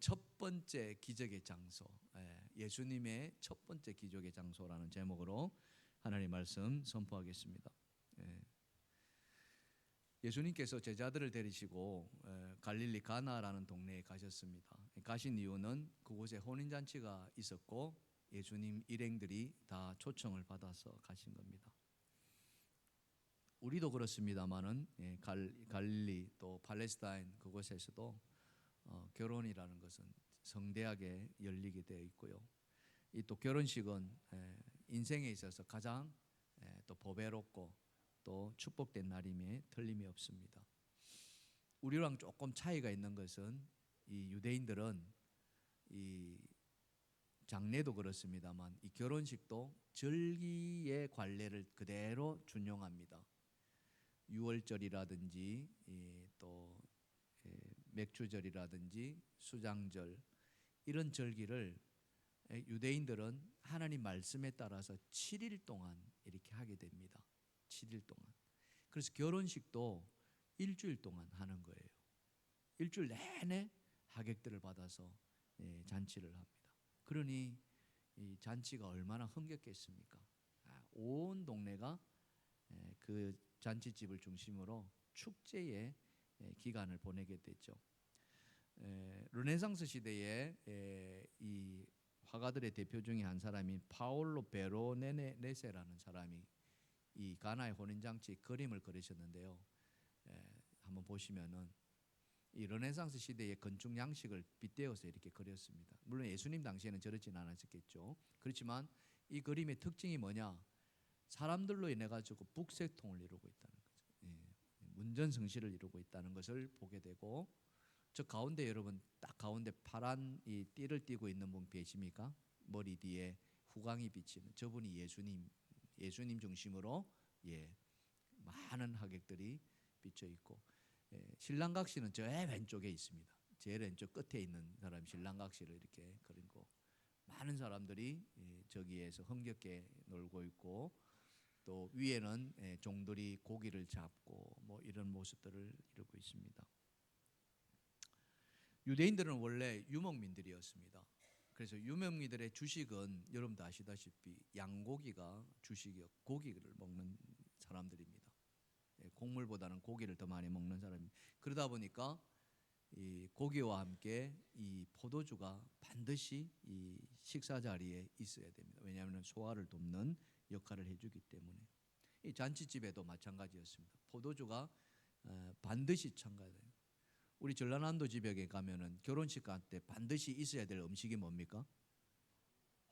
첫 번째 기적의 장소, 예수님의 첫 번째 기적의 장소라는 제목으로 하나님 말씀 선포하겠습니다. 예수님께서 제자들을 데리시고 갈릴리 가나라는 동네에 가셨습니다. 가신 이유는 그곳에 혼인잔치가 있었고 예수님 일행들이 다 초청을 받아서 가신 겁니다. 우리도 그렇습니다만은 갈릴리 또 팔레스타인 그곳에서도 결혼이라는 것은 성대하게 열리게 되어 있고요. 이 또 결혼식은 인생에 있어서 가장 또 보배롭고 또 축복된 날임에 틀림이 없습니다. 우리랑 조금 차이가 있는 것은 이 유대인들은 이 장례도 그렇습니다만 이 결혼식도 절기의 관례를 그대로 준용합니다. 유월절이라든지 또 맥주절이라든지 수장절 이런 절기를 유대인들은 하나님 말씀에 따라서 7일 동안 이렇게 하게 됩니다. 7일 동안. 그래서 결혼식도 일주일 동안 하는 거예요. 일주일 내내 하객들을 받아서 잔치를 합니다. 그러니 이 잔치가 얼마나 흥겹겠습니까? 온 동네가 그 잔치집을 중심으로 축제의 기간을 보내게 됐죠. 르네상스 시대에 이 화가들의 대표 중에 한 사람이 파올로 베로네네세라는 사람이 이 가나의 혼인잔치 그림을 그리셨는데요. 한번 보시면은 이 르네상스 시대의 건축 양식을 빗대어서 이렇게 그렸습니다. 물론 예수님 당시에는 저렇진 않았겠죠. 그렇지만 이 그림의 특징이 뭐냐? 사람들로 인해 가지고 북새통을 이루고 있다는 거죠. 문전성시를 이루고 있다는 것을 보게 되고, 저 가운데 여러분 딱 가운데 파란 이 띠를 띠고 있는 분 계십니까? 머리 뒤에 후광이 비치는 저분이 예수님 중심으로 많은 하객들이 비쳐 있고, 신랑각시는 저 왼쪽에 있습니다. 제일 왼쪽 끝에 있는 사람이 신랑각시를 이렇게 그리고 많은 사람들이 저기에서 흥겹게 놀고 있고, 또 위에는 종들이 고기를 잡고 뭐 이런 모습들을 이루고 있습니다. 유대인들은 원래 유목민들이었습니다. 그래서 유목민들의 주식은 여러분도 아시다시피 양고기가 주식이었고 고기를 먹는 사람들입니다. 곡물보다는 고기를 더 많이 먹는 사람입니다. 그러다 보니까 이 고기와 함께 이 포도주가 반드시 이 식사 자리에 있어야 됩니다. 왜냐하면 소화를 돕는 역할을 해주기 때문에. 이 잔치집에도 마찬가지였습니다. 포도주가 반드시 첨가돼요. 우리 전라남도 지역에 가면은 결혼식 갈 때 반드시 있어야 될 음식이 뭡니까?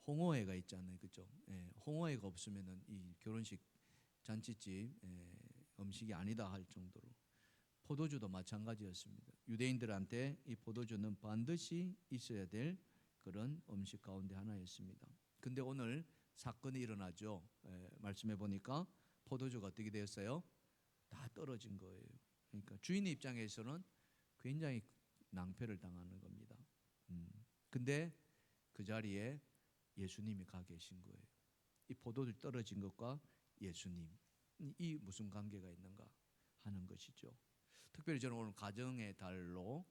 홍어회가 있잖아요, 그죠? 홍어회가 없으면은 이 결혼식 잔치집 음식이 아니다 할 정도로. 포도주도 마찬가지였습니다. 유대인들한테 이 포도주는 반드시 있어야 될 그런 음식 가운데 하나였습니다. 근데 오늘 사건이 일어나죠. 말씀해 보니까 포도주가 어떻게 되었어요? 다 떨어진 거예요. 그러니까 주인의 입장에서는 굉장히 낭패를 당하는 겁니다. 근데 그 자리에 예수님이 가 계신 거예요. 이 포도주 떨어진 것과 예수님, 이 무슨 관계가 있는가 하는 것이죠. 특별히 저는 오늘 가정의 달로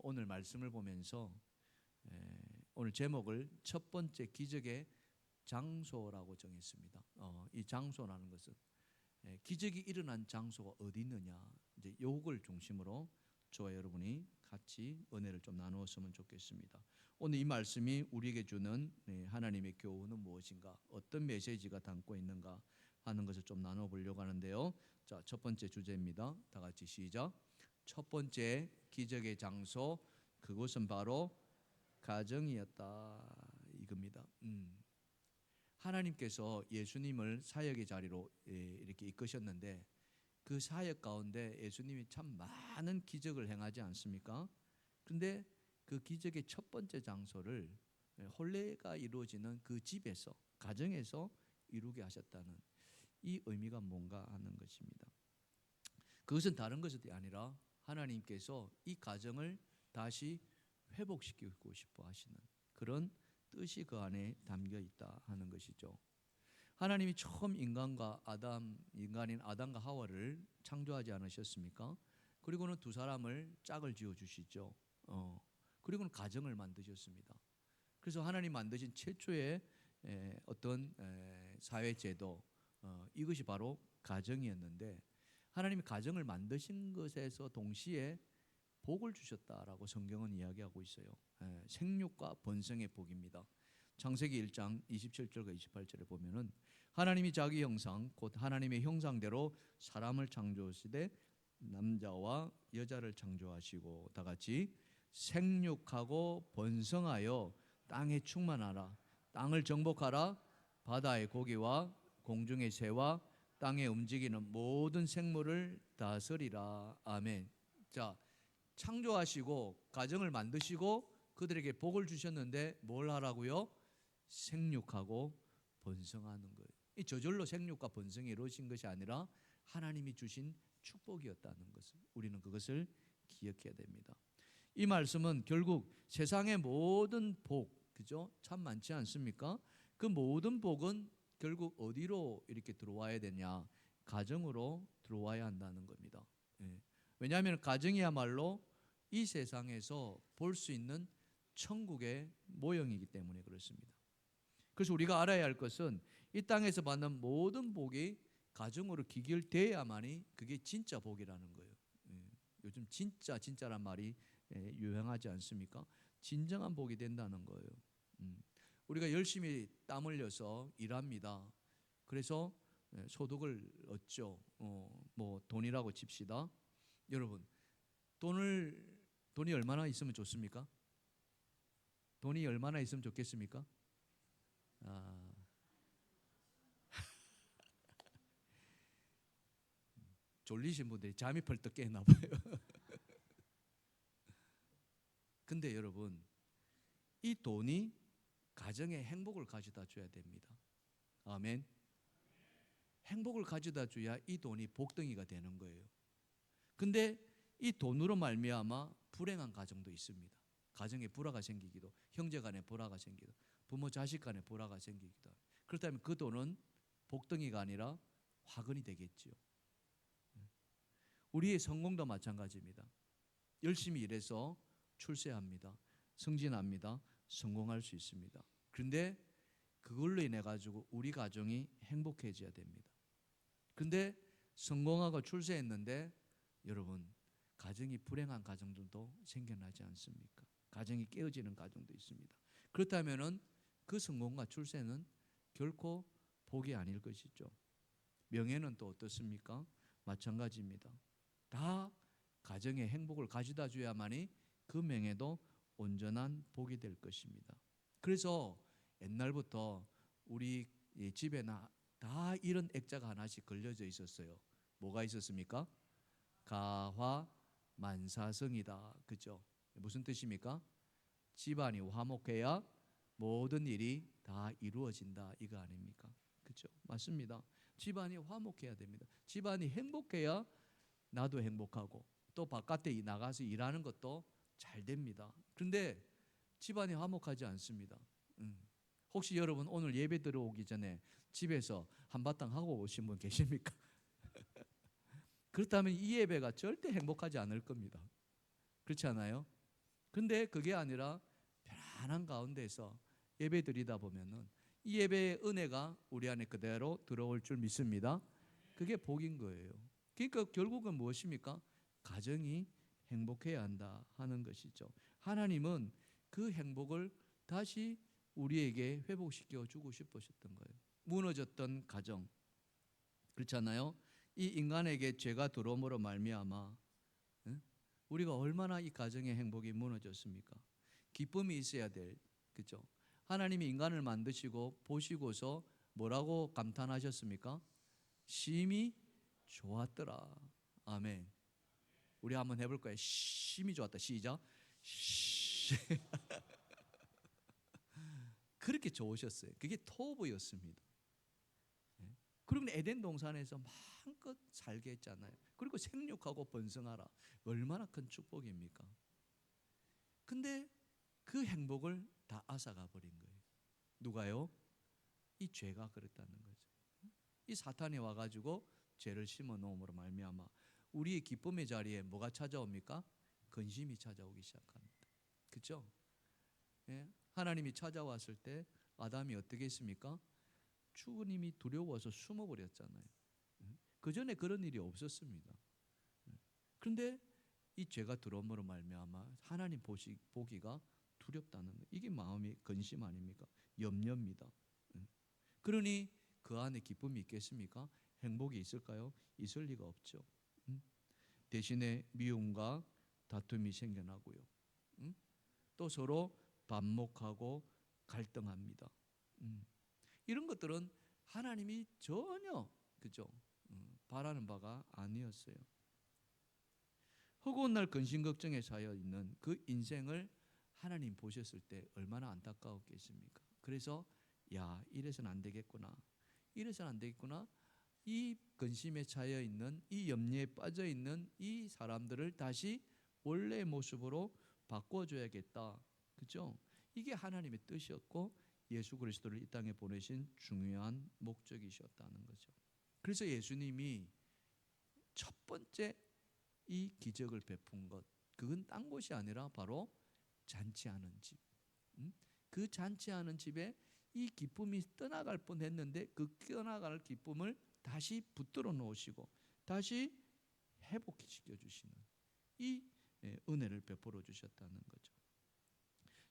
오늘 말씀을 보면서 오늘 제목을 첫 번째 기적의 장소라고 정했습니다. 이 장소라는 것은 기적이 일어난 장소가 어디 있느냐, 이제 요걸 중심으로 저와 여러분이 같이 은혜를 좀 나누었으면 좋겠습니다. 오늘 이 말씀이 우리에게 주는 하나님의 교훈은 무엇인가, 어떤 메시지가 담고 있는가 하는 것을 좀 나눠보려고 하는데요. 자, 첫 번째 주제입니다. 다 같이 시작. 첫 번째 기적의 장소, 그곳은 바로 가정이었다 이겁니다. 하나님께서 예수님을 사역의 자리로 이렇게 이끄셨는데 그 사역 가운데 예수님이 참 많은 기적을 행하지 않습니까? 그런데 그 기적의 첫 번째 장소를 혼례가 이루어지는 그 집에서, 가정에서 이루게 하셨다는 이 의미가 뭔가 하는 것입니다. 그것은 다른 것이 아니라 하나님께서 이 가정을 다시 회복시키고 싶어 하시는 그런 뜻이 그 안에 담겨 있다 하는 것이죠. 하나님이 처음 인간인 아담과 하와를 창조하지 않으셨습니까? 그리고는 두 사람을 짝을 지어 주시죠. 그리고는 가정을 만드셨습니다. 그래서 하나님 만드신 최초의 어떤 사회 제도, 이것이 바로 가정이었는데, 하나님이 가정을 만드신 것에서 동시에 복을 주셨다라고 성경은 이야기하고 있어요. 생육과 번성의 복입니다. 창세기 1장 27절과 28절에 보면은 하나님이 자기 형상 곧 하나님의 형상대로 사람을 창조하시되 남자와 여자를 창조하시고, 다 같이 생육하고 번성하여 땅에 충만하라. 땅을 정복하라. 바다의 고기와 공중의 새와 땅에 움직이는 모든 생물을 다스리라. 아멘. 자, 창조하시고 가정을 만드시고 그들에게 복을 주셨는데 뭘 하라고요? 생육하고 번성하는 거예요. 이 저절로 생육과 번성이 이루어진 것이 아니라 하나님이 주신 축복이었다는 것을, 우리는 그것을 기억해야 됩니다. 이 말씀은 결국 세상의 모든 복, 그죠? 참 많지 않습니까? 그 모든 복은 결국 어디로 이렇게 들어와야 되냐? 가정으로 들어와야 한다는 겁니다. 왜냐하면 가정이야말로 이 세상에서 볼 수 있는 천국의 모형이기 때문에 그렇습니다. 그래서 우리가 알아야 할 것은 이 땅에서 받는 모든 복이 가정으로 귀결돼야만이 그게 진짜 복이라는 거예요. 요즘 진짜란 말이 유행하지 않습니까? 진정한 복이 된다는 거예요. 우리가 열심히 땀 흘려서 일합니다. 그래서 소득을 얻죠. 뭐 돈이라고 칩시다. 여러분, 돈이 얼마나 있으면 좋습니까? 돈이 얼마나 있으면 좋겠습니까? 졸리신 분들이 잠이 벌떡 깨나 봐요. 근데 여러분, 이 돈이 가정에 행복을 가져다 줘야 됩니다. 아멘. 행복을 가져다 줘야 이 돈이 복덩이가 되는 거예요. 근데 이 돈으로 말미암아 불행한 가정도 있습니다. 가정에 불화가 생기기도, 형제 간에 불화가 생기기도, 부모 자식 간에 불화가 생기기도. 그렇다면 그 돈은 복덩이가 아니라 화근이 되겠지요. 우리의 성공도 마찬가지입니다. 열심히 일해서 출세합니다. 승진합니다. 성공할 수 있습니다. 그런데 그걸로 인해 가지고 우리 가정이 행복해져야 됩니다. 그런데 성공하고 출세했는데 여러분, 가정이 불행한 가정들도 생겨나지 않습니까? 가정이 깨어지는 가정도 있습니다. 그렇다면은 그 성공과 출세는 결코 복이 아닐 것이죠. 명예는 또 어떻습니까? 마찬가지입니다. 다 가정의 행복을 가져다 줘야만이 그 명예도 온전한 복이 될 것입니다. 그래서 옛날부터 우리 집에나 다 이런 액자가 하나씩 걸려져 있었어요. 뭐가 있었습니까? 가화만사성이다. 그죠? 무슨 뜻입니까? 집안이 화목해야 모든 일이 다 이루어진다, 이거 아닙니까? 그죠? 맞습니다. 집안이 화목해야 됩니다. 집안이 행복해야 나도 행복하고 또 바깥에 나가서 일하는 것도 잘 됩니다. 그런데 집안이 화목하지 않습니다. 혹시 여러분 오늘 예배 들어오기 전에 집에서 한바탕 하고 오신 분 계십니까? 그렇다면 이 예배가 절대 행복하지 않을 겁니다. 그렇지 않아요? 근데 그게 아니라 편안한 가운데서 예배 드리다 보면은 이 예배의 은혜가 우리 안에 그대로 들어올 줄 믿습니다. 그게 복인 거예요. 그러니까 결국은 무엇입니까? 가정이 행복해야 한다 하는 것이죠. 하나님은 그 행복을 다시 우리에게 회복시켜 주고 싶으셨던 거예요. 무너졌던 가정, 그렇잖아요. 이 인간에게 죄가 들어옴으로 말미암아 우리가 얼마나 이 가정의 행복이 무너졌습니까? 기쁨이 있어야 될, 그죠? 하나님이 인간을 만드시고 보시고서 뭐라고 감탄하셨습니까? 심히 좋았더라. 아멘. 우리 한번 해볼 거예요. 심히 좋았다. 시작. 그렇게 좋으셨어요. 그게 토부였습니다. 그리고 에덴 동산에서 마음껏 살게 했잖아요. 그리고 생육하고 번성하라. 얼마나 큰 축복입니까? 근데 그 행복을 다 앗아가 버린 거예요. 누가요? 이 죄가 그랬다는 거죠. 이 사탄이 와가지고 죄를 심어 놓음으로 말미암아 우리의 기쁨의 자리에 뭐가 찾아옵니까? 근심이 찾아오기 시작합니다. 그렇죠? 예? 하나님이 찾아왔을 때 아담이 어떻게 했습니까? 주님이 두려워서 숨어버렸잖아요. 그 전에 그런 일이 없었습니다. 그런데 이 죄가 들어옴으로 말미암아 하나님 보기가 두렵다는 거. 이게 마음의 근심 아닙니까? 염려입니다. 그러니 그 안에 기쁨이 있겠습니까? 행복이 있을까요? 있을 리가 없죠. 대신에 미움과 다툼이 생겨나고요. 또 서로 반목하고 갈등합니다. 이런 것들은 하나님이 전혀 그죠? 바라는 바가 아니었어요. 허구한 날 근심 걱정에 쌓여 있는 그 인생을 하나님 보셨을 때 얼마나 안타까웠겠습니까? 그래서 야, 이래서는 안 되겠구나. 이래서는 안 되겠구나. 이 근심에 차여 있는, 이 염려에 빠져 있는 이 사람들을 다시 원래의 모습으로 바꿔줘야겠다. 그죠? 이게 하나님의 뜻이었고 예수 그리스도를 이 땅에 보내신 중요한 목적이셨다는 거죠. 그래서 예수님이 첫 번째 이 기적을 베푼 것, 그건 딴 곳이 아니라 바로 잔치하는 집. 그 잔치하는 집에 이 기쁨이 떠나갈 뻔했는데 그 떠나갈 기쁨을 다시 붙들어 놓으시고 다시 회복시켜 주시는 이 은혜를 베풀어 주셨다는 거죠.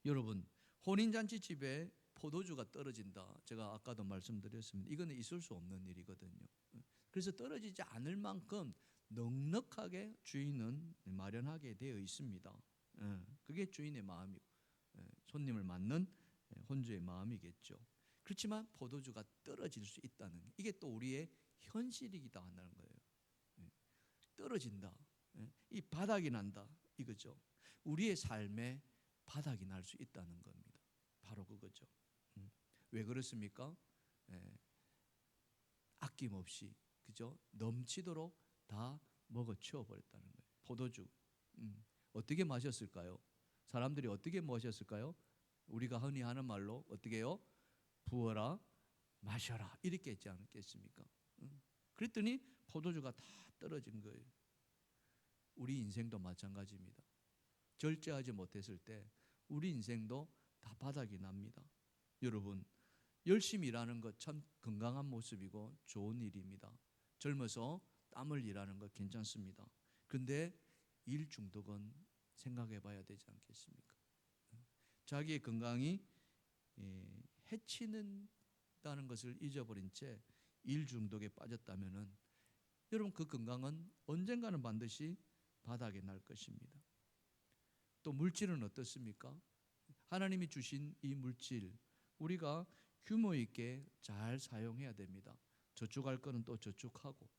여러분, 혼인잔치 집에 포도주가 떨어진다. 제가 아까도 말씀드렸습니다. 이거는 있을 수 없는 일이거든요. 그래서 떨어지지 않을 만큼 넉넉하게 주인은 마련하게 되어 있습니다. 그게 주인의 마음이고 손님을 맞는 혼주의 마음이겠죠. 그렇지만 포도주가 떨어질 수 있다는 이게 또 우리의 현실이기도 한다는 거예요. 떨어진다. 이 바닥이 난다. 이거죠. 우리의 삶에 바닥이 날 수 있다는 겁니다. 바로 그거죠. 왜 그렇습니까? 아낌없이 그죠? 넘치도록 다 먹어 치워 버렸다는 거예요. 포도주. 어떻게 마셨을까요? 사람들이 어떻게 마셨을까요? 우리가 흔히 하는 말로 어떻게 해요? 부어라 마셔라 이렇게 했지 않겠습니까? 그랬더니 포도주가 다 떨어진 거예요. 우리 인생도 마찬가지입니다. 절제하지 못했을 때 우리 인생도 다 바닥이 납니다. 여러분, 열심히 일하는 것 참 건강한 모습이고 좋은 일입니다. 젊어서 땀을 일하는 것 괜찮습니다. 그런데 일 중독은 생각해 봐야 되지 않겠습니까? 자기의 건강이 해치는다는 것을 잊어버린 채 일 중독에 빠졌다면은 여러분 그 건강은 언젠가는 반드시 바닥에 날 것입니다. 또 물질은 어떻습니까? 하나님이 주신 이 물질 우리가 규모 있게 잘 사용해야 됩니다. 저축할 거는 또 저축하고.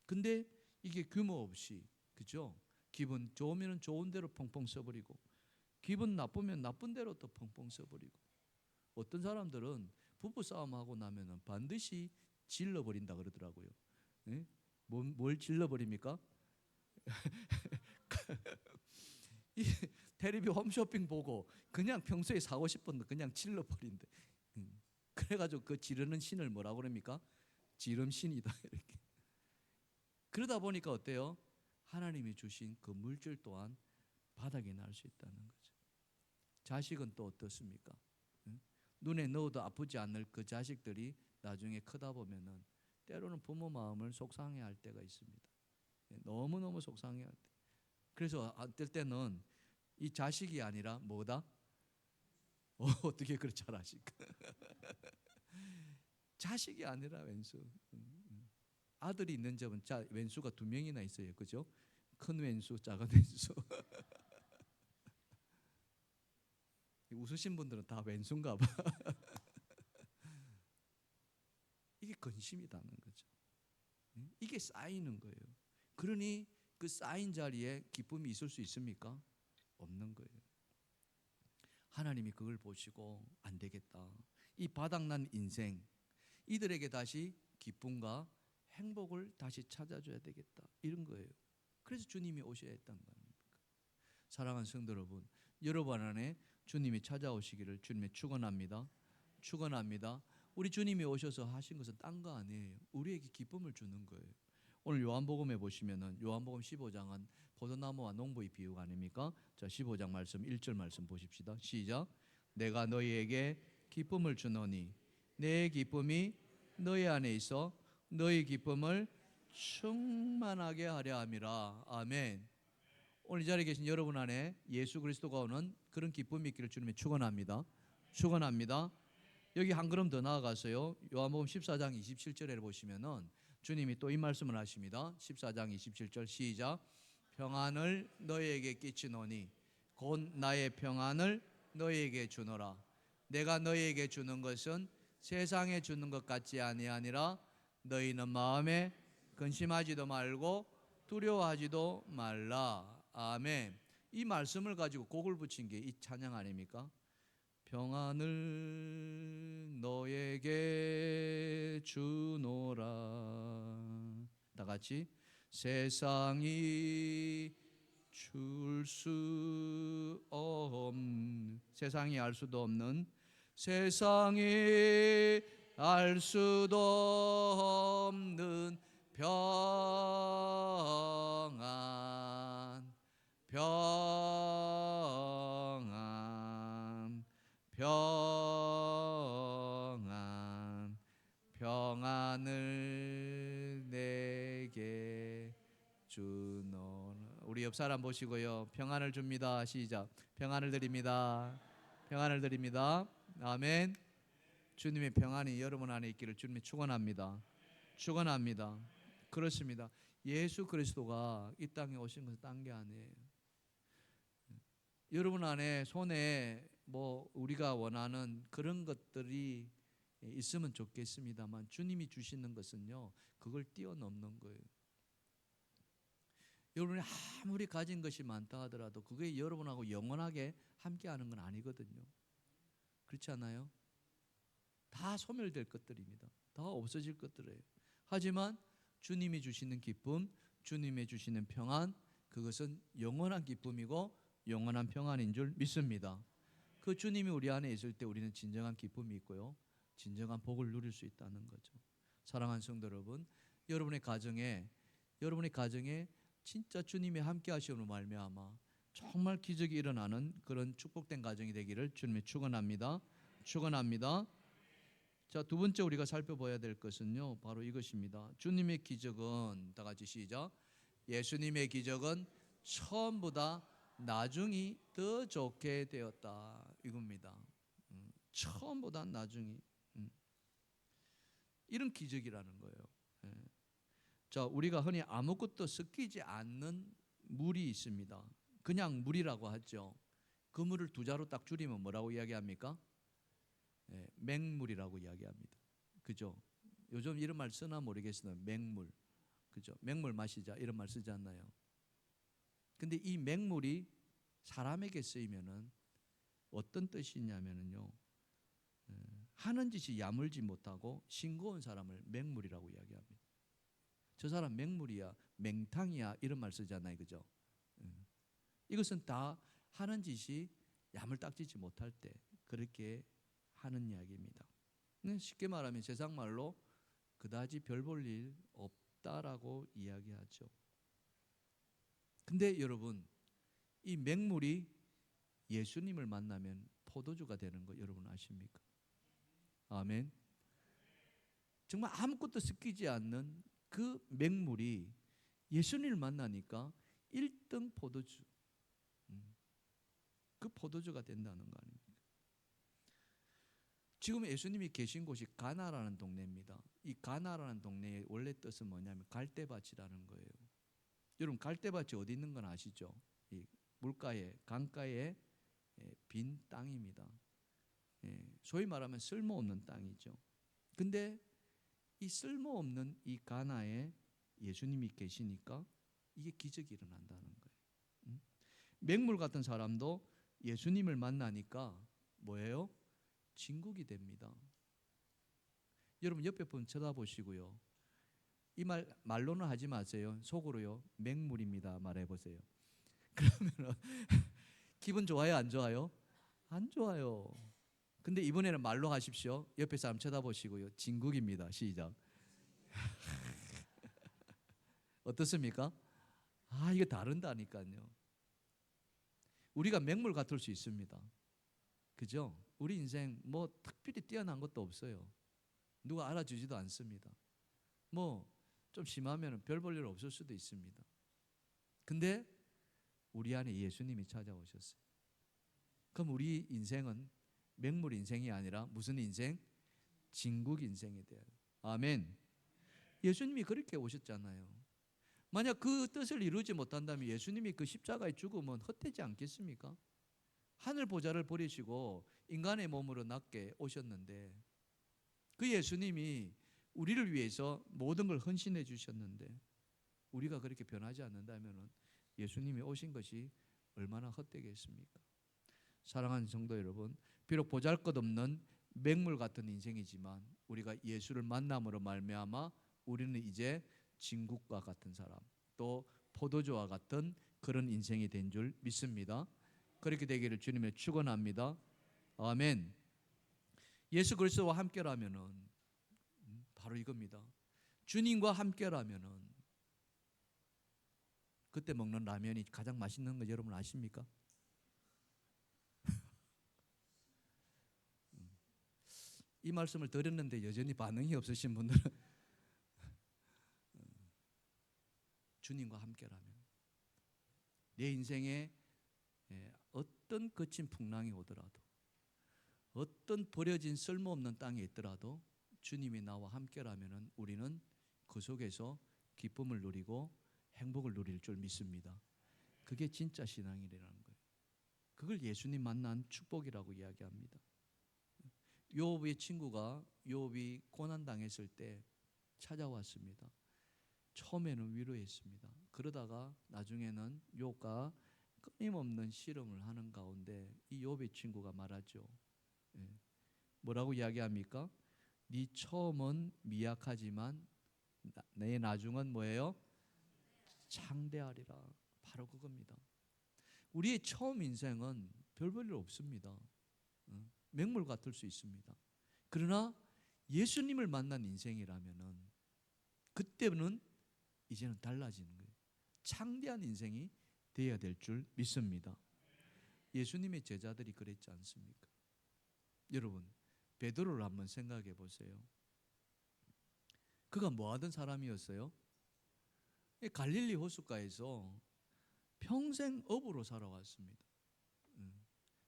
근데 이게 규모 없이 그죠? 기분 좋으면 좋은 대로 펑펑 써버리고 기분 나쁘면 나쁜 대로 또 펑펑 써버리고 어떤 사람들은 부부 싸움하고 나면은 반드시 질러버린다 그러더라고요. 네? 뭘 질러버립니까? 이 테레비 홈쇼핑 보고 그냥 평소에 사고 싶은 거 그냥 질러버린대. 그래가지고 그 지르는 신을 뭐라고 그럽니까? 지름신이다 이렇게. 그러다 보니까 어때요? 하나님이 주신 그 물질 또한 바닥에 날 수 있다는 거죠. 자식은 또 어떻습니까? 눈에 넣어도 아프지 않을 그 자식들이 나중에 크다 보면은 때로는 부모 마음을 속상해할 때가 있습니다. 너무너무 속상해할 때. 그래서 어떨 때는 이 자식이 아니라 뭐다? 어떻게 그걸 잘 아실까? 자식이 아니라 왼수. 아들이 있는 집은 왼수가 2명이나 있어요. 그죠? 큰 왼수, 작은 왼수. 웃으신 분들은 다 왼수인가 봐. 이게 근심이라는 거죠. 이게 쌓이는 거예요. 그러니 그 쌓인 자리에 기쁨이 있을 수 있습니까? 없는 거예요. 하나님이 그걸 보시고 안 되겠다. 이 바닥난 인생 이들에게 다시 기쁨과 행복을 다시 찾아줘야 되겠다. 이런 거예요. 그래서 주님이 오셔야 했던 거 아닙니까? 사랑하는 성도 여러분, 여러분 안에 주님이 찾아오시기를 주님의 축원합니다. 축원합니다. 우리 주님이 오셔서 하신 것은 딴 거 아니에요. 우리에게 기쁨을 주는 거예요. 오늘 요한복음에 보시면은 요한복음 15장은 포도나무와 농부의 비유가 아닙니까? 자, 15장 말씀 1절 말씀 보십시다. 시작. 내가 너희에게 기쁨을 주노니 내 기쁨이 너희 안에 있어 너희 기쁨을 충만하게 하려 함이라. 아멘. 오늘 이 자리에 계신 여러분 안에 예수 그리스도가 오는 그런 기쁨이 있기를 주님이 축원합니다. 축원합니다. 여기 한 걸음 더 나아가서요. 요한복음 14장 27절에 보시면은 주님이 또 이 말씀을 하십니다. 14장 27절 시작. 평안을 너희에게 끼치노니 곧 나의 평안을 너희에게 주노라. 내가 너희에게 주는 것은 세상에 주는 것 같지 아니하니라. 너희는 마음에 근심하지도 말고 두려워하지도 말라. 아멘. 이 말씀을 가지고 곡을 붙인 게 이 찬양 아닙니까? 평안을 너에게 주노라. 다 같이. 세상이 줄 수 없는, 세상이 알 수도 없는, 세상이 알 수도 없는 평안, 평안, 평안, 평안을 내게 주노라. 우리 옆 사람 보시고요. 평안을 줍니다. 시작. 평안을 드립니다. 평안을 드립니다. 아멘. 주님의 평안이 여러분 안에 있기를 주님이 축원합니다. 축원합니다. 그렇습니다. 예수 그리스도가 이 땅에 오신 것은 딴 게 아니에요. 여러분 안에 손에 뭐 우리가 원하는 그런 것들이 있으면 좋겠습니다만 주님이 주시는 것은요, 그걸 뛰어넘는 거예요. 여러분이 아무리 가진 것이 많다 하더라도 그게 여러분하고 영원하게 함께하는 건 아니거든요. 그렇지 않아요? 다 소멸될 것들입니다. 다 없어질 것들이에요. 하지만 주님이 주시는 기쁨, 주님이 주시는 평안, 그것은 영원한 기쁨이고 영원한 평안인 줄 믿습니다. 그 주님이 우리 안에 있을 때 우리는 진정한 기쁨이 있고요, 진정한 복을 누릴 수 있다는 거죠. 사랑하는 성도 여러분, 여러분의 가정에 진짜 주님이 함께 하시는 말미암아 정말 기적이 일어나는 그런 축복된 가정이 되기를 주님이 축원합니다. 축원합니다. 자, 두 번째 우리가 살펴봐야 될 것은요, 바로 이것입니다. 주님의 기적은, 다 같이 시작. 예수님의 기적은 처음보다 나중이 더 좋게 되었다. 이겁니다. 처음보다 나중이. 이런 기적이라는 거예요. 자, 우리가 흔히 아무것도 섞이지 않는 물이 있습니다. 그냥 물이라고 하죠. 그 물을 두 자로 딱 줄이면 뭐라고 이야기합니까? 맹물이라고 이야기합니다. 그죠? 요즘 이런 말 쓰나 모르겠으나 맹물, 그죠? 맹물 마시자 이런 말 쓰지 않나요? 근데 이 맹물이 사람에게 쓰이면은 어떤 뜻이냐면요, 하는 짓이 야물지 못하고 싱거운 사람을 맹물이라고 이야기합니다. 저 사람 맹물이야, 맹탕이야 이런 말 쓰잖아요, 그죠? 이것은 다 하는 짓이 야물딱지지 못할 때 그렇게 하는 이야기입니다. 쉽게 말하면 세상 말로 그다지 별 볼 일 없다라고 이야기하죠. 근데 여러분, 이 맹물이 예수님을 만나면 포도주가 되는 거 여러분 아십니까? 아멘. 정말 아무것도 섞이지 않는 그 맹물이 예수님을 만나니까 1등 포도주, 그 포도주가 된다는 거 아닙니까? 지금 예수님이 계신 곳이 가나라는 동네입니다. 이 가나라는 동네의 원래 뜻은 뭐냐면 갈대밭이라는 거예요. 여러분, 갈대밭이 어디 있는 건 아시죠? 이 물가에, 강가에 빈 땅입니다. 소위 말하면 쓸모없는 땅이죠. 근데 이 쓸모없는 이 가나에 예수님이 계시니까 이게 기적이 일어난다는 거예요. 맹물 같은 사람도 예수님을 만나니까 뭐예요? 진국이 됩니다. 여러분 옆에 분 쳐다보시고요, 이 말로는 하지 마세요. 속으로요, 맹물입니다 말해보세요. 그러면 기분 좋아요, 안 좋아요? 안 좋아요. 근데 이번에는 말로 하십시오. 옆에 사람 쳐다보시고요, 진국입니다. 시작. 어떻습니까? 이거 다른다니까요. 우리가 맹물 같을 수 있습니다. 그죠? 우리 인생 뭐 특별히 뛰어난 것도 없어요. 누가 알아주지도 않습니다. 뭐 좀 심하면 별 볼 일 없을 수도 있습니다. 근데 우리 안에 예수님이 찾아오셨어요. 그럼 우리 인생은 맹물 인생이 아니라 무슨 인생? 진국 인생이 돼요. 아멘. 예수님이 그렇게 오셨잖아요. 만약 그 뜻을 이루지 못한다면 예수님이 그 십자가에 죽으면 헛되지 않겠습니까? 하늘 보좌를 버리시고 인간의 몸으로 낮게 오셨는데, 그 예수님이 우리를 위해서 모든 걸 헌신해 주셨는데, 우리가 그렇게 변하지 않는다면 예수님이 오신 것이 얼마나 헛되겠습니까? 사랑하는 성도 여러분, 비록 보잘것없는 맹물 같은 인생이지만 우리가 예수를 만남으로 말미암아 우리는 이제 진국과 같은 사람, 또 포도주와 같은 그런 인생이 된 줄 믿습니다. 그렇게 되기를 주님의 축원합니다. 아멘. 예수 그리스도와 함께라면은 바로 이겁니다. 주님과 함께라면은 그때 먹는 라면이 가장 맛있는 거 여러분 아십니까? 이 말씀을 드렸는데 여전히 반응이 없으신 분들은 주님과 함께라면 내 인생에 어떤 거친 풍랑이 오더라도, 어떤 버려진 쓸모없는 땅에 있더라도 주님이 나와 함께라면 우리는 그 속에서 기쁨을 누리고 행복을 누릴 줄 믿습니다. 그게 진짜 신앙이라는 거예요. 그걸 예수님 만난 축복이라고 이야기합니다. 요업의 친구가 요업이 고난당했을 때 찾아왔습니다. 처음에는 위로했습니다. 그러다가 나중에는 요업과 끊임없는 씨름을 하는 가운데 이 요업의 친구가 말하죠. 뭐라고 이야기합니까? 네 처음은 미약하지만 내 나중은 뭐예요? 창대하리라. 바로 그겁니다. 우리의 처음 인생은 별 볼 일 없습니다. 맹물 같을 수 있습니다. 그러나 예수님을 만난 인생이라면은 그때는 이제는 달라지는 거예요. 창대한 인생이 되어야 될 줄 믿습니다. 예수님의 제자들이 그랬지 않습니까? 여러분, 베드로를 한번 생각해 보세요. 그가 뭐 하던 사람이었어요? 갈릴리 호숫가에서 평생 어부로 살아왔습니다.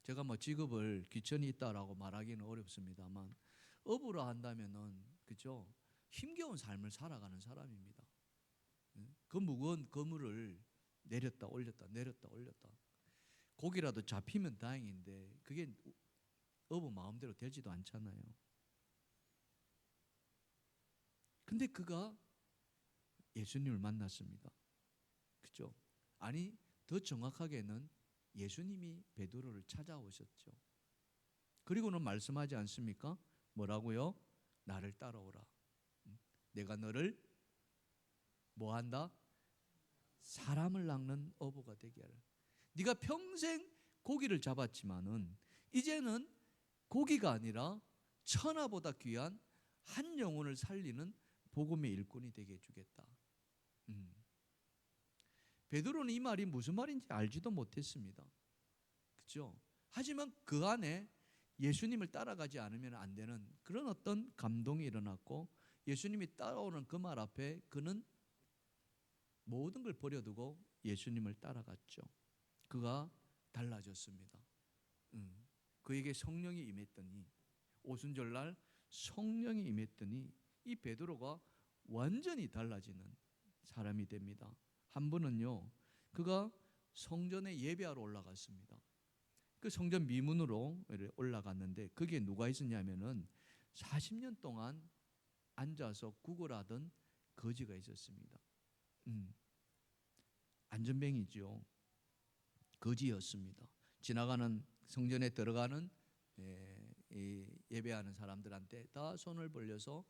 제가 뭐 직업을 귀천이 있다라고 말하기는 어렵습니다만 어부로 한다면은 그죠? 힘겨운 삶을 살아가는 사람입니다. 그 무거운 그물을 내렸다 올렸다 내렸다 올렸다. 고기라도 잡히면 다행인데 그게 어부 마음대로 되지도 않잖아요. 근데 그가 예수님을 만났습니다. 그죠? 아니, 더 정확하게는 예수님이 베드로를 찾아오셨죠. 그리고는 말씀하지 않습니까? 뭐라고요? 나를 따라오라. 내가 너를 뭐한다? 사람을 낚는 어부가 되게 하라. 네가 평생 고기를 잡았지만은 이제는 고기가 아니라 천하보다 귀한 한 영혼을 살리는 복음의 일꾼이 되게 해주겠다. 베드로는 이 말이 무슨 말인지 알지도 못했습니다. 그렇죠? 하지만 그 안에 예수님을 따라가지 않으면 안 되는 그런 어떤 감동이 일어났고, 예수님이 따라오는 그 말 앞에 그는 모든 걸 버려두고 예수님을 따라갔죠. 그가 달라졌습니다. 그에게 성령이 임했더니, 오순절날 성령이 임했더니 이 베드로가 완전히 달라지는 사람이 됩니다. 한 분은요, 그가 성전에 예배하러 올라갔습니다. 그 성전 미문으로 올라갔는데 거기에 누가 있었냐면은 40년 동안 앉아서 구걸하던 거지가 있었습니다. 안전뱅이죠. 거지였습니다. 지나가는 성전에 들어가는 예배하는 사람들한테 다 손을 벌려서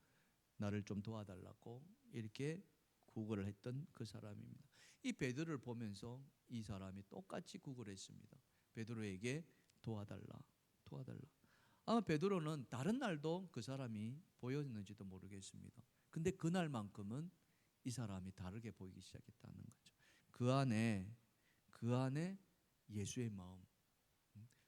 나를 좀 도와달라고 이렇게 구걸을 했던 그 사람입니다. 이 베드로를 보면서 이 사람이 똑같이 구걸했습니다. 베드로에게 도와달라. 아마 베드로는 다른 날도 그 사람이 보였는지도 모르겠습니다. 근데 그날만큼은 이 사람이 다르게 보이기 시작했다는 거죠. 그 안에 예수의 마음,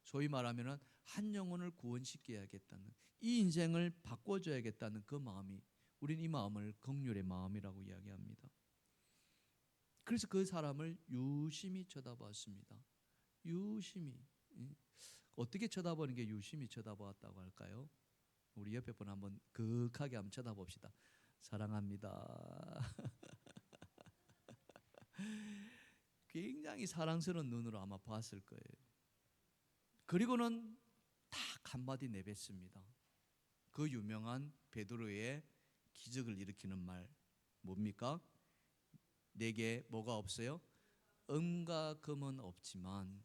소위 말하면 한 영혼을 구원시켜야겠다는, 이 인생을 바꿔줘야겠다는 그 마음이, 우리는 이 마음을 긍휼의 마음이라고 이야기합니다. 그래서 그 사람을 유심히 쳐다봤습니다. 유심히. 어떻게 쳐다보는 게 유심히 쳐다보았다고 할까요? 우리 옆에 분 한번 극하게 한번 쳐다봅시다. 사랑합니다. 굉장히 사랑스러운 눈으로 아마 봤을 거예요. 그리고는 딱 한마디 내뱉습니다. 그 유명한 베드로의 기적을 일으키는 말, 뭡니까? 내게 뭐가 없어요? 은과 금은 없지만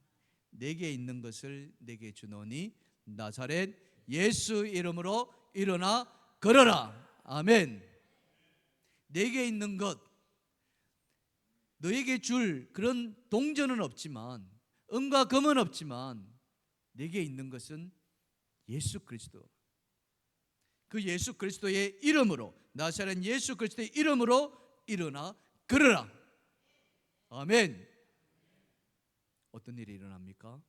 내게 있는 것을 내게 주노니 나사렛 예수 이름으로 일어나 걸어라. 아멘. 내게 있는 것, 너에게 줄 그런 동전은 없지만, 은과 금은 없지만 내게 있는 것은 예수 그리스도, 그 예수 그리스도의 이름으로, 나사렛 예수 그리스도의 이름으로 일어나 걸어라. 아멘. 어떤 일이 일어납니까?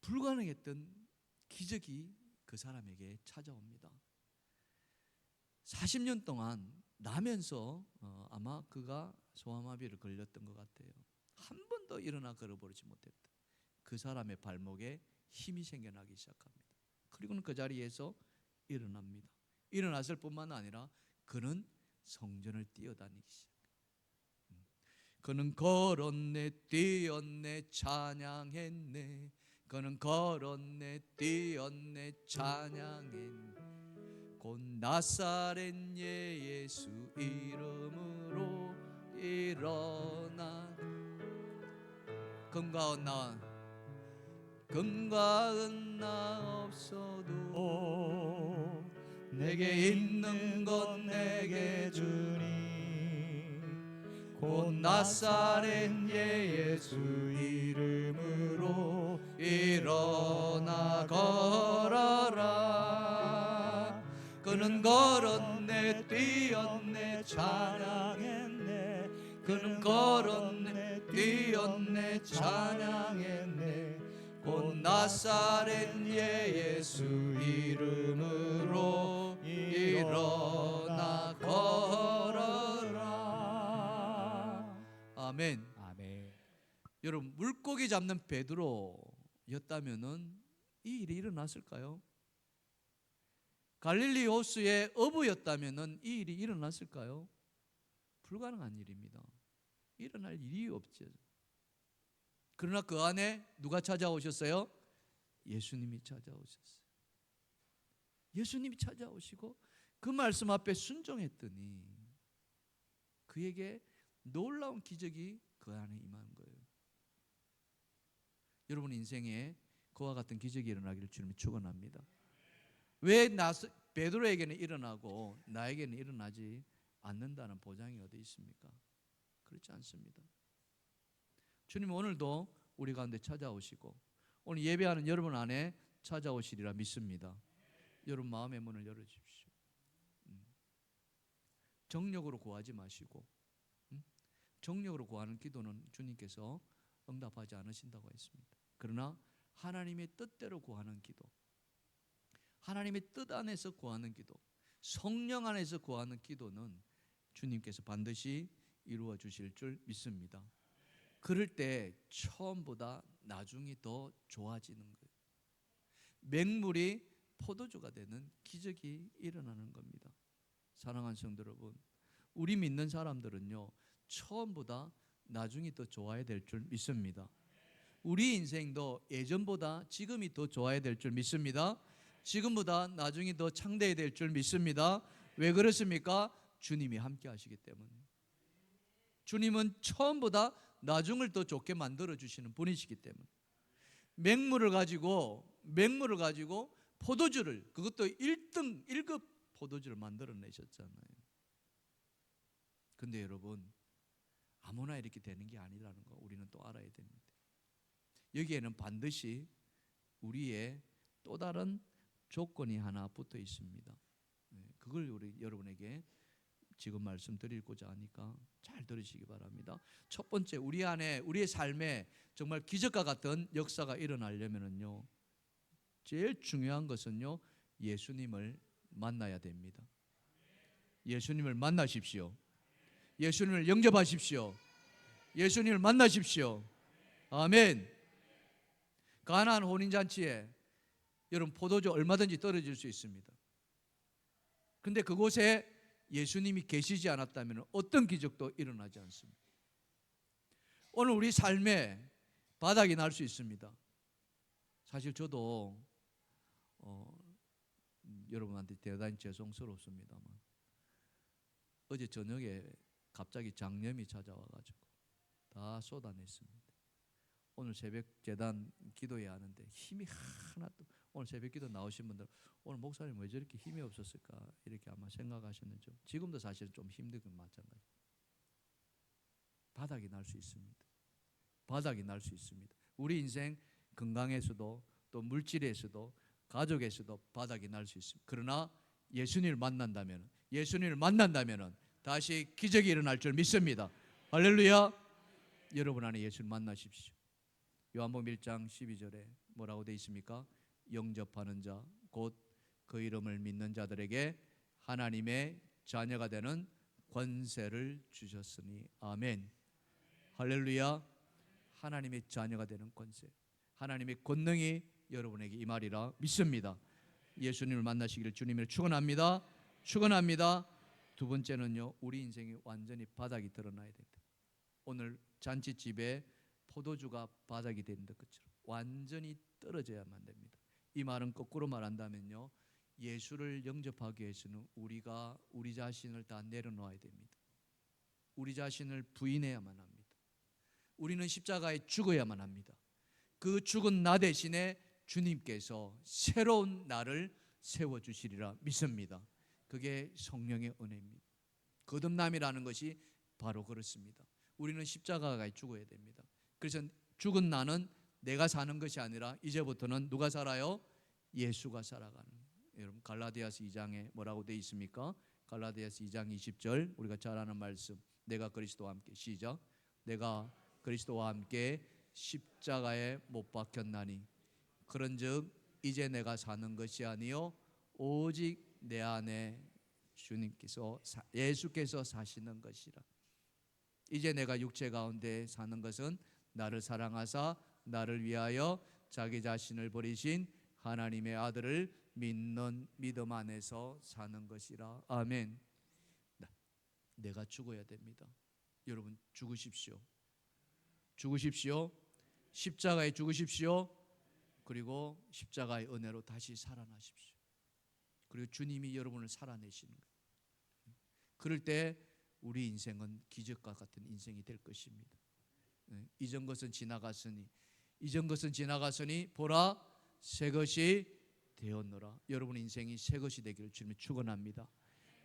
불가능했던 기적이 그 사람에게 찾아옵니다. 40년 동안 나면서 아마 그가 소아마비를 걸렸던 것 같아요. 한 번도 일어나 걸어보지 못했다. 그 사람의 발목에 힘이 생겨나기 시작합니다. 그리고는 그 자리에서 일어납니다. 일어났을 뿐만 아니라 그는 성전을 뛰어다니기 시작합니다. 그는 걸었네 뛰었네 찬양했네. 그는 걸었네 뛰었네 찬양했네. 곧 나사렛 예수 이름으로 일어나. 금과 은 나 없어도 내게 있는 것 내게 주니. 곧 나사렛 예수 이름으로 일어나 걸어라. 그는 걸었네 뛰었네 찬양했네. 그는 걸었네 뛰었네 찬양했네. 곧 나사렛 예수 이름으로 일어나 걸어라. 아멘. 아멘. 여러분, 물고기 잡는 베드로였다면은 이 일이 일어났을까요? 갈릴리 호수의 어부였다면은 이 일이 일어났을까요? 불가능한 일입니다. 일어날 일이 없죠. 그러나 그 안에 누가 찾아오셨어요? 예수님이 찾아오셨어요. 예수님이 찾아오시고 그 말씀 앞에 순종했더니 그에게 놀라운 기적이 그 안에 임한 거예요. 여러분 인생에 그와 같은 기적이 일어나기를 주님이 축원합니다. 왜 베드로에게는 일어나고 나에게는 일어나지 않는다는 보장이 어디 있습니까? 그렇지 않습니다. 주님 오늘도 우리 가운데 찾아오시고 오늘 예배하는 여러분 안에 찾아오시리라 믿습니다. 여러분 마음의 문을 열어주십시오. 정력으로 구하지 마시고, 정력으로 구하는 기도는 주님께서 응답하지 않으신다고 했습니다. 그러나 하나님의 뜻대로 구하는 기도, 하나님의 뜻 안에서 구하는 기도, 성령 안에서 구하는 기도는 주님께서 반드시 이루어 주실 줄 믿습니다. 그럴 때 처음보다 나중이 더 좋아지는 거예요. 맹물이 포도주가 되는 기적이 일어나는 겁니다. 사랑하는 성도 여러분, 우리 믿는 사람들은요 처음보다 나중이 더 좋아야 될 줄 믿습니다. 우리 인생도 예전보다 지금이 더 좋아야 될 줄 믿습니다. 지금보다 나중이 더 창대해야 될 줄 믿습니다. 왜 그렇습니까? 주님이 함께 하시기 때문에. 주님은 처음보다 나중을 더 좋게 만들어 주시는 분이시기 때문에. 맹물을 가지고 포도주를, 그것도 1등 1급 포도주를 만들어내셨잖아요. 근데 여러분 아무나 이렇게 되는 게 아니라는 거 우리는 또 알아야 됩니다. 여기에는 반드시 우리의 또 다른 조건이 하나 붙어 있습니다. 그걸 우리 여러분에게 지금 말씀드리고자 하니까 잘 들으시기 바랍니다. 첫 번째, 우리 안에 우리의 삶에 정말 기적과 같은 역사가 일어나려면요, 제일 중요한 것은요, 예수님을 만나야 됩니다. 예수님을 만나십시오. 예수님을 영접하십시오. 예수님을 만나십시오. 아멘. 가나안 혼인잔치에 여러분 포도주 얼마든지 떨어질 수 있습니다. 근데 그곳에 예수님이 계시지 않았다면 어떤 기적도 일어나지 않습니다. 오늘 우리 삶에 바닥이 날 수 있습니다. 사실 저도 여러분한테 대단히 죄송스럽습니다만 어제 저녁에 갑자기 장염이 찾아와가지고 다 쏟아냈습니다. 오늘 새벽 제단 기도해야 하는데 힘이 하나도, 오늘 새벽 기도 나오신 분들 오늘 목사님 왜 저렇게 힘이 없었을까 이렇게 아마 생각하셨는지, 지금도 사실 좀 힘든 건 마찬가지. 바닥이 날 수 있습니다. 바닥이 날 수 있습니다. 우리 인생 건강에서도 또 물질에서도 가족에서도 바닥이 날 수 있습니다. 그러나 예수님을 만난다면, 예수님을 만난다면 다시 기적이 일어날 줄 믿습니다. 할렐루야. 여러분 안에 예수를 만나십시오. 요한복음 1장 12절에 뭐라고 되어 있습니까? 영접하는 자 곧 그 이름을 믿는 자들에게 하나님의 자녀가 되는 권세를 주셨으니. 아멘. 할렐루야. 하나님의 자녀가 되는 권세, 하나님의 권능이 여러분에게 임하리라 믿습니다. 예수님을 만나시기를 주님을 축원합니다. 축원합니다. 두 번째는요, 우리 인생이 완전히 바닥이 드러나야 된다. 오늘 잔치집에 포도주가 바닥이 된 것처럼 완전히 떨어져야만 됩니다. 이 말은 거꾸로 말한다면요, 예수를 영접하기 위해서는 우리가 우리 자신을 다 내려놓아야 됩니다. 우리 자신을 부인해야만 합니다. 우리는 십자가에 죽어야만 합니다. 그 죽은 나 대신에 주님께서 새로운 나를 세워주시리라 믿습니다. 그게 성령의 은혜입니다. 거듭남이라는 것이 바로 그렇습니다. 우리는 십자가에 죽어야 됩니다. 그래서 죽은 나는 내가 사는 것이 아니라 이제부터는 누가 살아요? 예수가 살아가는. 여러분 갈라디아서 2장에 뭐라고 되어 있습니까? 갈라디아서 2장 20절 우리가 잘 아는 말씀. 내가 그리스도와 함께, 시작. 내가 그리스도와 함께 십자가에 못 박혔나니 그런즉 이제 내가 사는 것이 아니요 오직 내 안에 주님께서 예수께서 사시는 것이라. 이제 내가 육체 가운데 사는 것은 나를 사랑하사 나를 위하여 자기 자신을 버리신 하나님의 아들을 믿는 믿음 안에서 사는 것이라. 아멘. 내가 죽어야 됩니다. 여러분 죽으십시오. 죽으십시오. 십자가에 죽으십시오. 그리고 십자가의 은혜로 다시 살아나십시오. 그리고 주님이 여러분을 살아내시는 거예요. 그럴 때 우리 인생은 기적과 같은 인생이 될 것입니다. 이전 것은 지나갔으니 보라 새 것이 되었노라. 여러분 인생이 새 것이 되기를 주님이 축원합니다.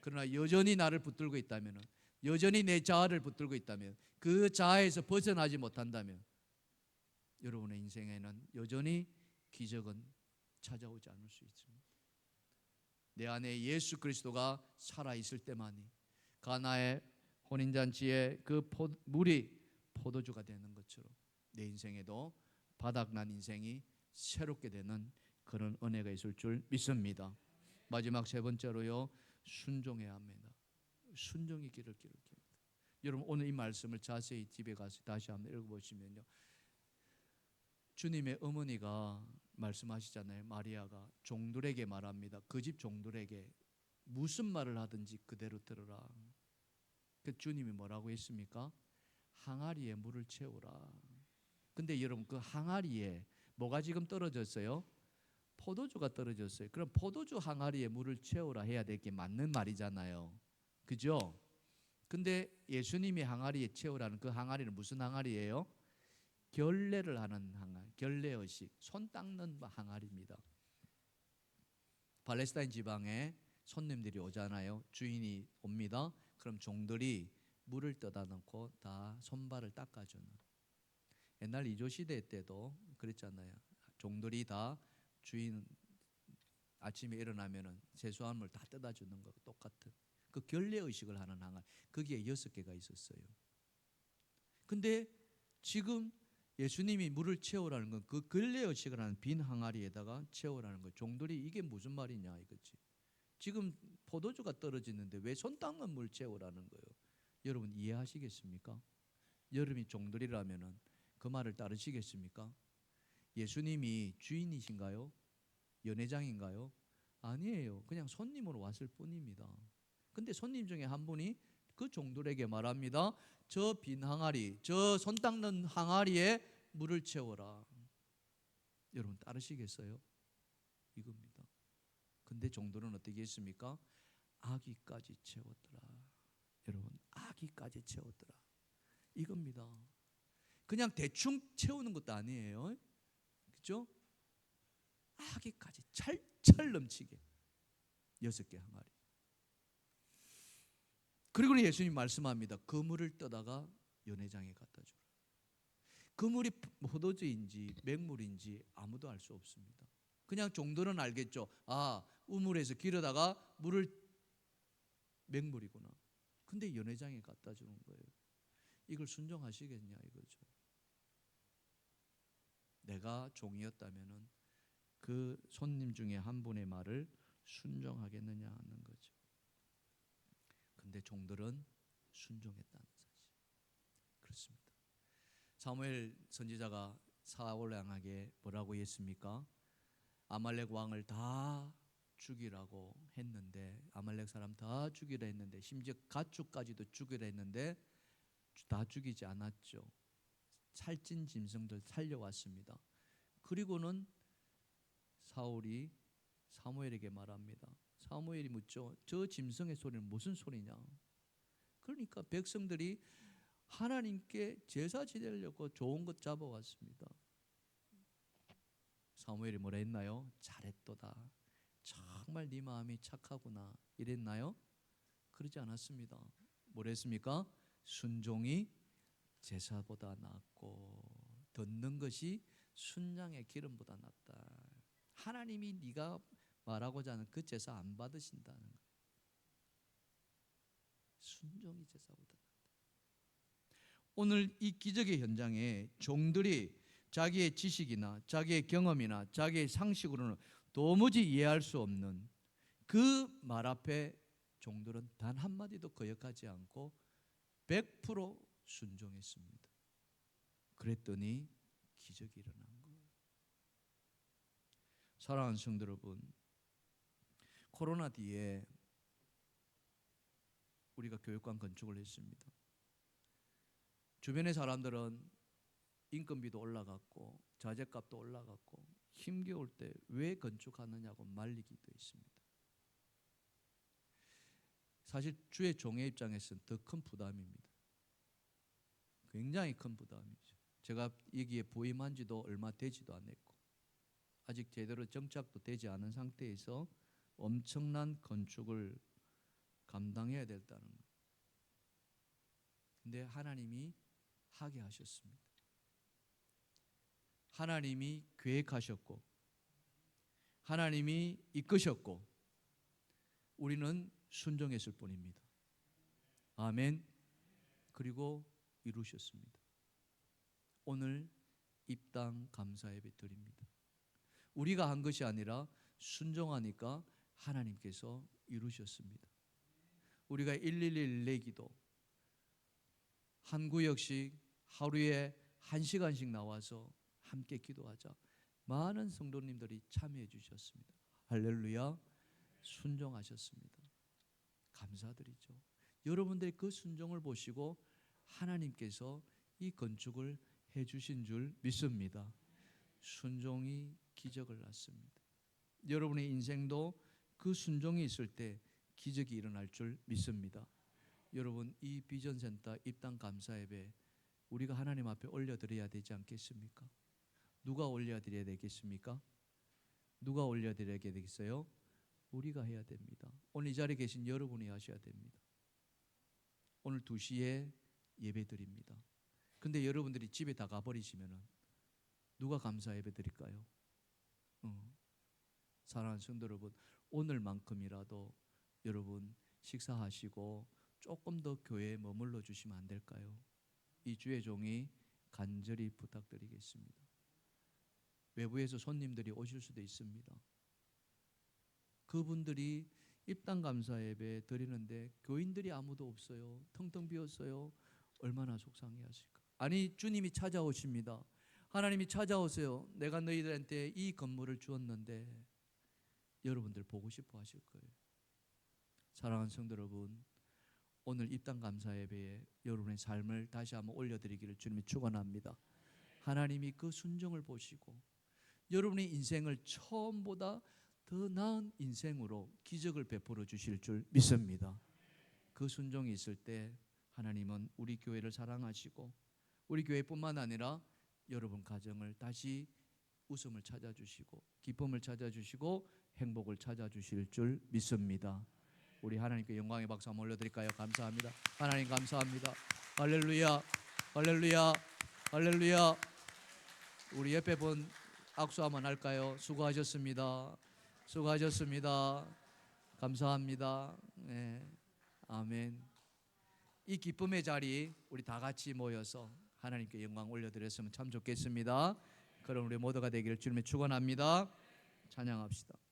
그러나 여전히 나를 붙들고 있다면, 여전히 내 자아를 붙들고 있다면, 그 자아에서 벗어나지 못한다면 여러분의 인생에는 여전히 기적은 찾아오지 않을 수 있습니다. 내 안에 예수 그리스도가 살아있을 때만이 가나의 혼인잔치에 그 물이 포도주가 되는 것처럼 내 인생에도 바닥난 인생이 새롭게 되는 그런 은혜가 있을 줄 믿습니다. 마지막 세 번째로요, 순종해야 합니다. 순종의 길을 기록합니다. 여러분 오늘 이 말씀을 자세히 집에 가서 다시 한번 읽어보시면요, 주님의 어머니가 말씀하시잖아요. 마리아가 종들에게 말합니다. 그 집 종들에게 무슨 말을 하든지 그대로 들으라. 그 주님이 뭐라고 했습니까? 항아리에 물을 채우라. 근데 여러분 그 항아리에 뭐가 지금 떨어졌어요? 포도주가 떨어졌어요. 그럼 포도주 항아리에 물을 채우라 해야 될 게 맞는 말이잖아요. 그죠? 근데 예수님이 항아리에 채우라는 그 항아리는 무슨 항아리예요? 결례를 하는 항아리, 결례의식, 손 닦는 항아리입니다. 팔레스타인 지방에 손님들이 오잖아요. 주인이 옵니다. 그럼 종들이 물을 떠다 놓고 다 손발을 닦아주는. 옛날 이조시대 때도 그랬잖아요. 종들이 다 주인 아침에 일어나면은 세수한 물 다 떠다 주는 거 똑같은. 그 결례 의식을 하는 항아리, 거기에 6개가 있었어요. 근데 지금 예수님이 물을 채우라는 건 그 결례 의식을 하는 빈 항아리에다가 채우라는 거. 종들이 이게 무슨 말이냐 이거지. 지금 포도주가 떨어지는데 왜 손 닦는 물 채우라는 거예요. 여러분 이해하시겠습니까? 여러분이 종들이라면은 그 말을 따르시겠습니까? 예수님이 주인이신가요? 연회장인가요? 아니에요. 그냥 손님으로 왔을 뿐입니다. 근데 손님 중에 한 분이 그 종들에게 말합니다. 저 빈 항아리, 저 손 닦는 항아리에 물을 채워라. 여러분 따르시겠어요? 이겁니다. 근데 종들은 어떻게 했습니까? 아기까지 채웠더라. 여러분 아기까지 채웠더라. 이겁니다. 그냥 대충 채우는 것도 아니에요. 그렇죠? 아기까지 찰찰 넘치게 6개 항아리. 그리고 예수님 말씀합니다. 그 물을 떠다가 연회장에 갖다 주라. 그 물이 포도주인지 맹물인지 아무도 알 수 없습니다. 그냥 종들은 알겠죠. 아, 우물에서 길어다가 물을 맹물이구나. 근데 연회장에 갖다 주는 거예요. 이걸 순종하시겠냐 이거죠. 내가 종이었다면은 그 손님 중에 한 분의 말을 순종하겠느냐 하는 거죠. 근데 종들은 순종했다는 사실. 그렇습니다. 사무엘 선지자가 사울을 향하게 뭐라고 했습니까? 아말렉 왕을 다 죽이라고 했는데, 아말렉 사람 다 죽이라 했는데, 심지어 가축까지도 죽이라 했는데 다 죽이지 않았죠. 살찐 짐승들 살려왔습니다. 그리고는 사울이 사무엘에게 말합니다. 사무엘이 묻죠. 저 짐승의 소리는 무슨 소리냐? 그러니까 백성들이 하나님께 제사 지내려고 좋은 것 잡아왔습니다. 사무엘이 뭐라 했나요? 잘했도다. 정말 네 마음이 착하구나. 이랬나요? 그러지 않았습니다. 뭐라 했습니까? 순종이 제사보다 낫고 듣는 것이 순양의 기름보다 낫다. 하나님이 네가 말하고자 하는 그 제사 안 받으신다는 거예요. 순종이 제사보다 낫다. 오늘 이 기적의 현장에 종들이 자기의 지식이나 자기의 경험이나 자기의 상식으로는 도무지 이해할 수 없는 그 말 앞에 종들은 단 한마디도 거역하지 않고 100% 순종했습니다. 그랬더니 기적이 일어난 거예요. 사랑하는 성도 여러분, 코로나 뒤에 우리가 교육관 건축을 했습니다. 주변의 사람들은 인건비도 올라갔고 자재값도 올라갔고 힘겨울 때 왜 건축하느냐고 말리기도 했습니다. 사실 주의 종의 입장에서는 더 큰 부담입니다. 굉장히 큰 부담이죠. 제가 여기에 부임한 지도 얼마 되지도 않았고 아직 제대로 정착도 되지 않은 상태에서 엄청난 건축을 감당해야 된다는 거예요. 근데 하나님이 하게 하셨습니다. 하나님이 계획하셨고 하나님이 이끄셨고 우리는 순종했을 뿐입니다. 아멘. 그리고 이루셨습니다. 오늘 입당 감사 예배 드립니다. 우리가 한 것이 아니라 순종하니까 하나님께서 이루셨습니다. 우리가 111 내기도 한 구역씩 하루에 1시간씩 나와서 함께 기도하자. 많은 성도님들이 참여해 주셨습니다. 할렐루야. 순종하셨습니다. 감사드리죠. 여러분들의 그 순종을 보시고 하나님께서 이 건축을 해 주신 줄 믿습니다. 순종이 기적을 낳습니다. 여러분의 인생도 그 순종이 있을 때 기적이 일어날 줄 믿습니다. 여러분 이 비전센터 입당 감사 예배 우리가 하나님 앞에 올려드려야 되지 않겠습니까? 누가 올려드려야 되겠습니까? 누가 올려드려야 되겠어요? 우리가 해야 됩니다. 오늘 이 자리에 계신 여러분이 하셔야 됩니다. 오늘 2시에 예배 드립니다. 근데 여러분들이 집에 다 가버리시면은 누가 감사 예배 드릴까요? 사랑하는 성도 여러분, 오늘만큼이라도 여러분 식사하시고 조금 더 교회에 머물러 주시면 안 될까요? 이 주의 종이 간절히 부탁드리겠습니다. 외부에서 손님들이 오실 수도 있습니다. 그분들이 입당 감사 예배 드리는데 교인들이 아무도 없어요. 텅텅 비었어요. 얼마나 속상해하실까. 아니, 주님이 찾아오십니다. 하나님이 찾아오세요. 내가 너희들한테 이 건물을 주었는데 여러분들 보고 싶어 하실 거예요. 사랑하는 성도 여러분, 오늘 입당 감사 예배에 여러분의 삶을 다시 한번 올려드리기를 주님이 축원합니다. 하나님이 그 순종을 보시고 여러분의 인생을 처음보다 더 나은 인생으로 기적을 베풀어 주실 줄 믿습니다. 그 순종이 있을 때 하나님은 우리 교회를 사랑하시고 우리 교회뿐만 아니라 여러분 가정을 다시 웃음을 찾아주시고 기쁨을 찾아주시고 행복을 찾아주실 줄 믿습니다. 우리 하나님께 영광의 박수 한번 올려드릴까요? 감사합니다. 하나님 감사합니다. 할렐루야, 할렐루야, 할렐루야. 우리 옆에 분 악수 한번 할까요? 수고하셨습니다. 수고하셨습니다. 감사합니다. 네, 아멘. 이 기쁨의 자리 우리 다 같이 모여서 하나님께 영광 올려드렸으면 참 좋겠습니다. 그럼 우리 모두가 되기를 주님의 축원합니다. 찬양합시다.